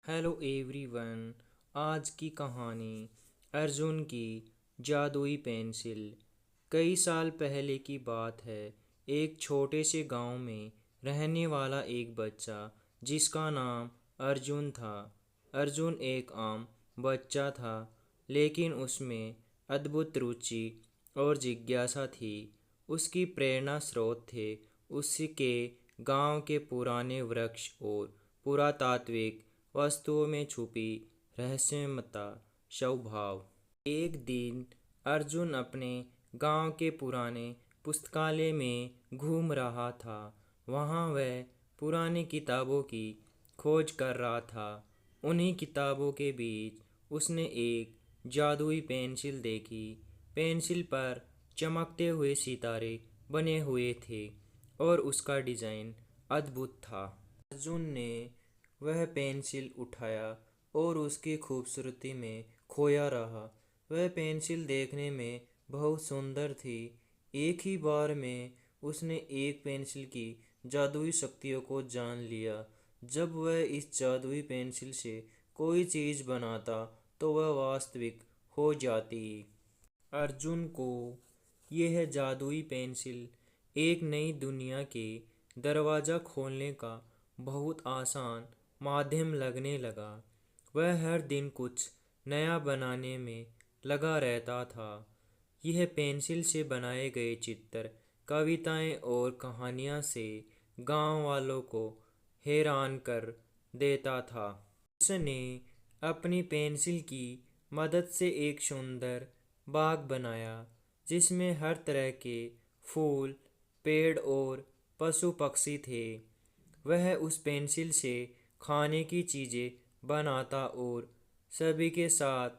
Hello everyone. आज की कहानी अर्जुन की जादुई पेंसिल। कई साल पहले की बात है। एक छोटे से गांव में रहने वाला एक बच्चा जिसका नाम अर्जुन था। अर्जुन एक आम बच्चा था, लेकिन उसमें अद्भुत रुचि और जिज्ञासा थी। उसकी प्रेरणा स्रोत थे उसके गांव के पुराने वृक्ष और पुरातात्विक वस्तुओं में छुपी रहस्यमयता स्वभाव। एक दिन अर्जुन अपने गांव के पुराने पुस्तकालय में घूम रहा था। वहां वह पुरानी किताबों की खोज कर रहा था। उन्हीं किताबों के बीच उसने एक जादुई पेंसिल देखी। पेंसिल पर चमकते हुए सितारे बने हुए थे और उसका डिज़ाइन अद्भुत था। अर्जुन ने वह पेंसिल उठाया और उसकी खूबसूरती में खोया रहा। वह पेंसिल देखने में बहुत सुंदर थी। एक ही बार में उसने एक पेंसिल की जादुई शक्तियों को जान लिया। जब वह इस जादुई पेंसिल से कोई चीज़ बनाता तो वह वास्तविक हो जाती। अर्जुन को यह जादुई पेंसिल एक नई दुनिया के दरवाज़ा खोलने का बहुत आसान माध्यम लगने लगा। वह हर दिन कुछ नया बनाने में लगा रहता था। यह पेंसिल से बनाए गए चित्र, कविताएं और कहानियां से गांव वालों को हैरान कर देता था। उसने अपनी पेंसिल की मदद से एक सुंदर बाग बनाया जिसमें हर तरह के फूल, पेड़ और पशु पक्षी थे। वह उस पेंसिल से खाने की चीज़ें बनाता और सभी के साथ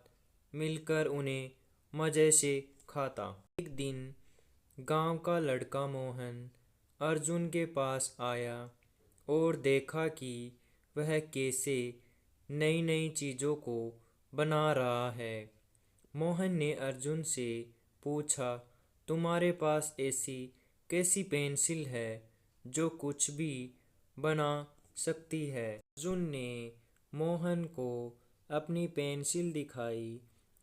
मिलकर उन्हें मज़े से खाता। एक दिन गांव का लड़का मोहन अर्जुन के पास आया और देखा कि वह कैसे नई नई चीज़ों को बना रहा है। मोहन ने अर्जुन से पूछा, तुम्हारे पास ऐसी कैसी पेंसिल है जो कुछ भी बना सकती है? अर्जुन ने मोहन को अपनी पेंसिल दिखाई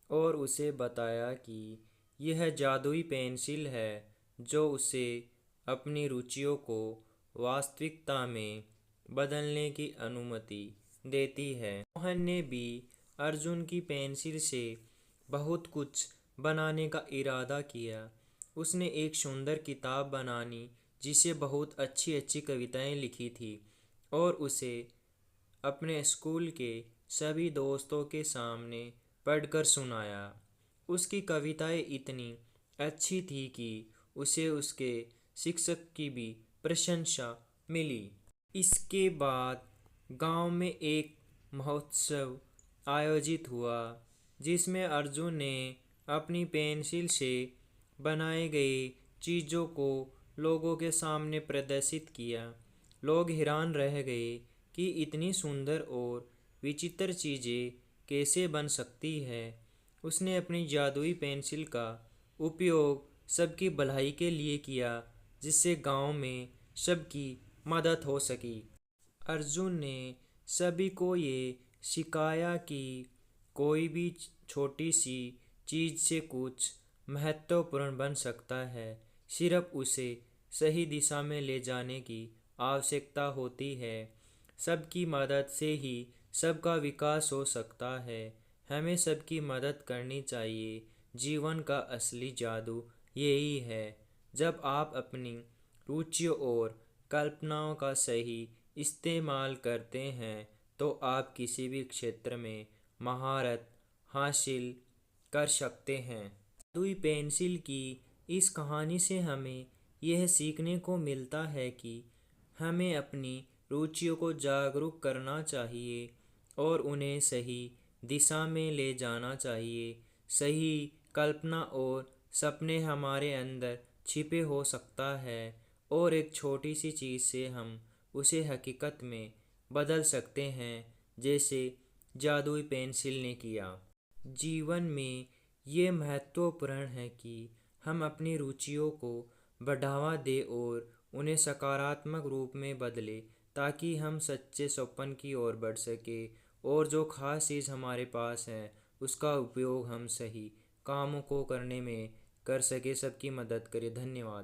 और उसे बताया कि यह जादुई पेंसिल है जो उसे अपनी रुचियों को वास्तविकता में बदलने की अनुमति देती है। मोहन ने भी अर्जुन की पेंसिल से बहुत कुछ बनाने का इरादा किया। उसने एक सुंदर किताब बनानी जिसे बहुत अच्छी अच्छी कविताएं लिखी थी और उसे अपने स्कूल के सभी दोस्तों के सामने पढ़कर सुनाया। उसकी कविताएं इतनी अच्छी थी कि उसे उसके शिक्षक की भी प्रशंसा मिली। इसके बाद गांव में एक महोत्सव आयोजित हुआ जिसमें अर्जुन ने अपनी पेंसिल से बनाए गए चीज़ों को लोगों के सामने प्रदर्शित किया। लोग हैरान रह गए कि इतनी सुंदर और विचित्र चीज़ें कैसे बन सकती है। उसने अपनी जादुई पेंसिल का उपयोग सबकी भलाई के लिए किया जिससे गांव में सबकी मदद हो सकी। अर्जुन ने सभी को ये सिखाया कि कोई भी छोटी सी चीज़ से कुछ महत्वपूर्ण बन सकता है। सिर्फ उसे सही दिशा में ले जाने की आवश्यकता होती है। सबकी मदद से ही सबका विकास हो सकता है। हमें सबकी मदद करनी चाहिए। जीवन का असली जादू यही है। जब आप अपनी रुचियों और कल्पनाओं का सही इस्तेमाल करते हैं तो आप किसी भी क्षेत्र में महारत हासिल कर सकते हैं। जादुई पेंसिल की इस कहानी से हमें यह सीखने को मिलता है कि हमें अपनी रुचियों को जागरूक करना चाहिए और उन्हें सही दिशा में ले जाना चाहिए। सही कल्पना और सपने हमारे अंदर छिपे हो सकता है और एक छोटी सी चीज़ से हम उसे हकीकत में बदल सकते हैं, जैसे जादुई पेंसिल ने किया। जीवन में ये महत्वपूर्ण है कि हम अपनी रुचियों को बढ़ावा दें और उन्हें सकारात्मक रूप में बदलें ताकि हम सच्चे सपन की ओर बढ़ सकें और जो खास चीज़ हमारे पास है उसका उपयोग हम सही कामों को करने में कर सके। सबकी मदद करे। धन्यवाद।